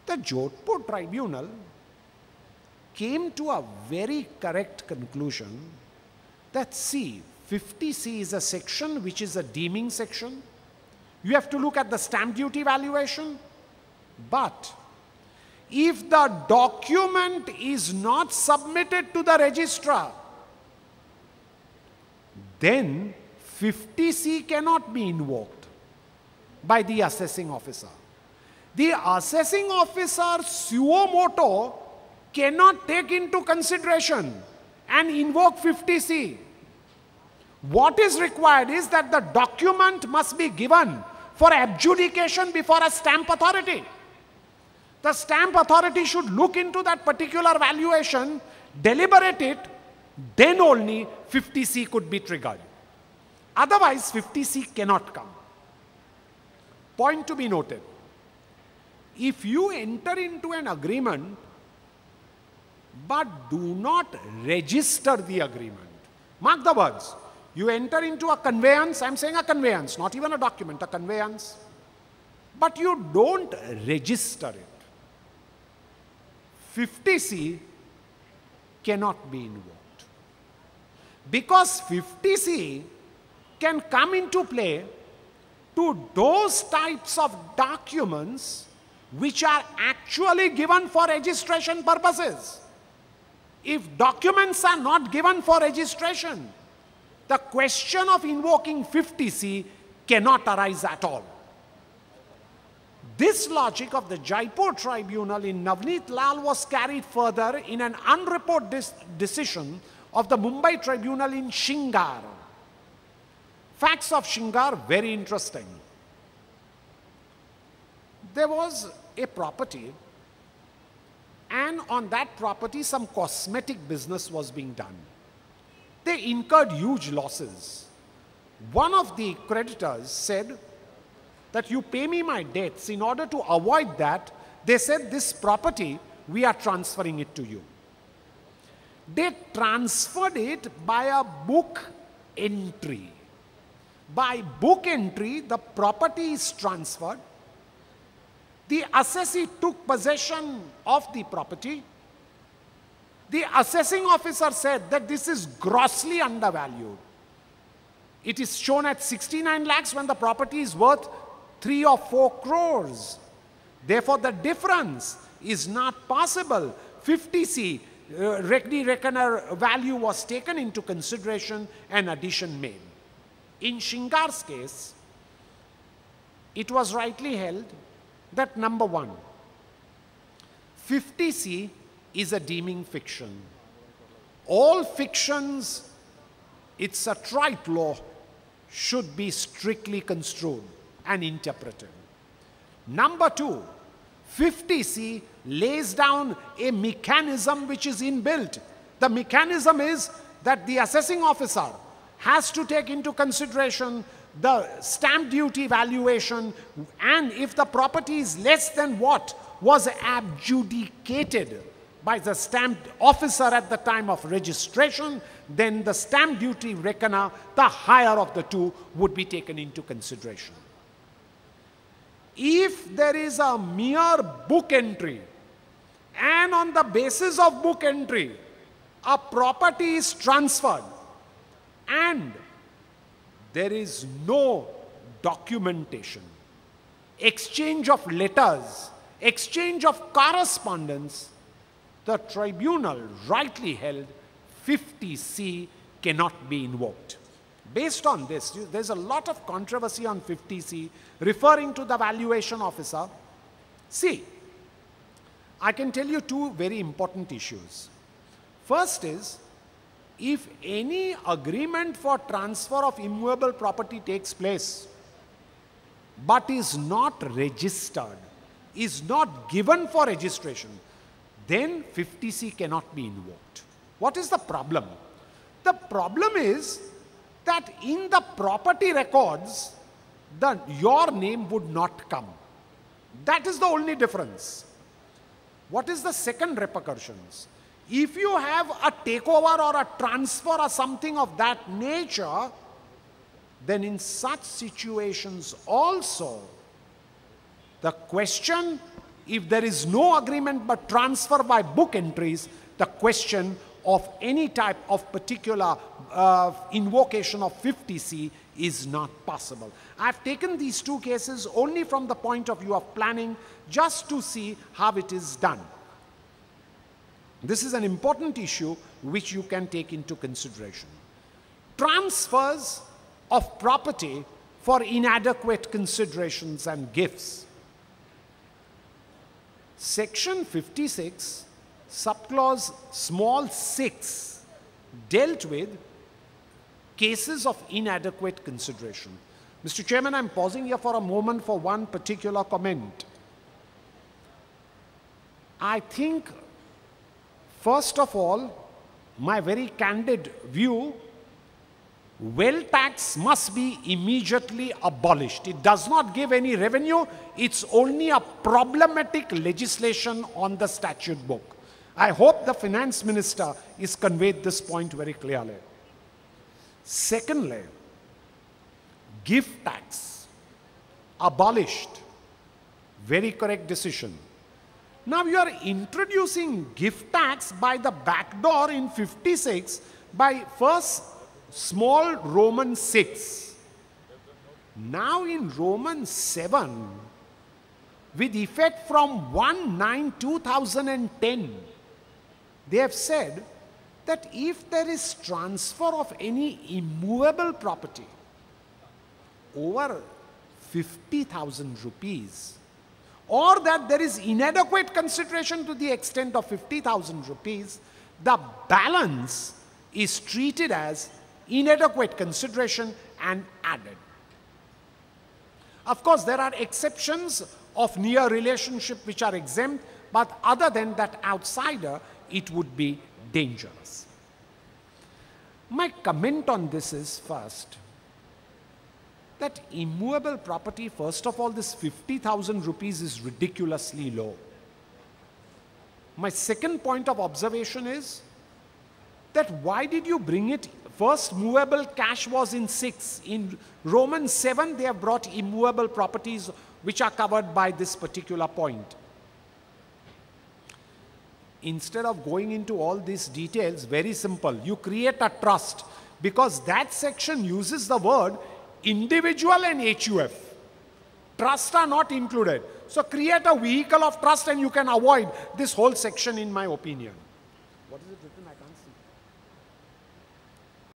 The Jodhpur tribunal came to a very correct conclusion that, see, 50C is a section which is a deeming section. You have to look at the stamp duty valuation. But if the document is not submitted to the registrar, then 50C cannot be invoked by the assessing officer. The assessing officer suo motu cannot take into consideration and invoke 50C. What is required is that the document must be given for adjudication before a stamp authority. The stamp authority should look into that particular valuation, deliberate it, then only 50C could be triggered. Otherwise, 50C cannot come. Point to be noted. If you enter into an agreement but do not register the agreement, mark the words, you enter into a conveyance, I'm saying a conveyance, not even a document, a conveyance, but you don't register it, 50C cannot be invoked. Because 50C can come into play to those types of documents which are actually given for registration purposes. If documents are not given for registration, the question of invoking 50C cannot arise at all. This logic of the Jaipur tribunal in Navneet Lal was carried further in an unreported decision of the Mumbai tribunal in Shingar. Facts of Shingar, very interesting. There was a property, and on that property some cosmetic business was being done. They incurred huge losses. One of the creditors said that you pay me my debts. In order to avoid that, they said this property, we are transferring it to you. They transferred it by a book entry. By book entry, the property is transferred. The assessee took possession of the property. The assessing officer said that this is grossly undervalued. It is shown at 69 lakhs when the property is worth 3 or 4 crores. Therefore, the difference is not possible. 50C, Regni Reckoner value was taken into consideration and addition made. In Shingar's case, it was rightly held that number one, 50C is a deeming fiction. All fictions, it's a trite law, should be strictly construed and interpreted. Number two, 50C lays down a mechanism which is inbuilt. The mechanism is that the assessing officer has to take into consideration the stamp duty valuation, and if the property is less than what was adjudicated by the stamp officer at the time of registration, then the stamp duty reckoner, the higher of the two, would be taken into consideration. If there is a mere book entry, and on the basis of book entry, a property is transferred, and there is no documentation, exchange of letters, exchange of correspondence, the tribunal rightly held 50C cannot be invoked. Based on this, there's a lot of controversy on 50C referring to the valuation officer. See, I can tell you two very important issues. First is, if any agreement for transfer of immovable property takes place, but is not registered, is not given for registration, then 50C cannot be invoked. What is the problem? The problem is that in the property records, your name would not come. That is the only difference. What is the second repercussions? If you have a takeover or a transfer or something of that nature, then in such situations also, the question if there is no agreement but transfer by book entries, the question of any type of particular invocation of 50C is not possible. I've taken these two cases only from the point of view of planning, just to see how it is done. This is an important issue which you can take into consideration. Transfers of property for inadequate considerations and gifts. Section 56, subclause small 6, dealt with cases of inadequate consideration. Mr. Chairman, I'm pausing here for a moment for one particular comment. I think, first of all, my very candid view, wealth tax must be immediately abolished. It does not give any revenue. It's only a problematic legislation on the statute book. I hope the finance minister is conveyed this point very clearly. Secondly, gift tax abolished. Very correct decision. Now you are introducing gift tax by the back door in 56 by first small Roman 6. Now in Roman 7, with effect from 1/9/2010, they have said that if there is transfer of any immovable property over 50,000 rupees, or that there is inadequate consideration to the extent of 50,000 rupees, the balance is treated as inadequate consideration and added. Of course, there are exceptions of near relationship which are exempt, but other than that outsider, it would be dangerous. My comment on this is first, that immovable property, first of all, this 50,000 rupees is ridiculously low. My second point of observation is that why did you bring it? First movable cash was in 6. In Roman 7, they have brought immovable properties which are covered by this particular point. Instead of going into all these details, very simple, you create a trust, because that section uses the word individual and HUF. Trusts are not included. So create a vehicle of trust and you can avoid this whole section, in my opinion. What is it?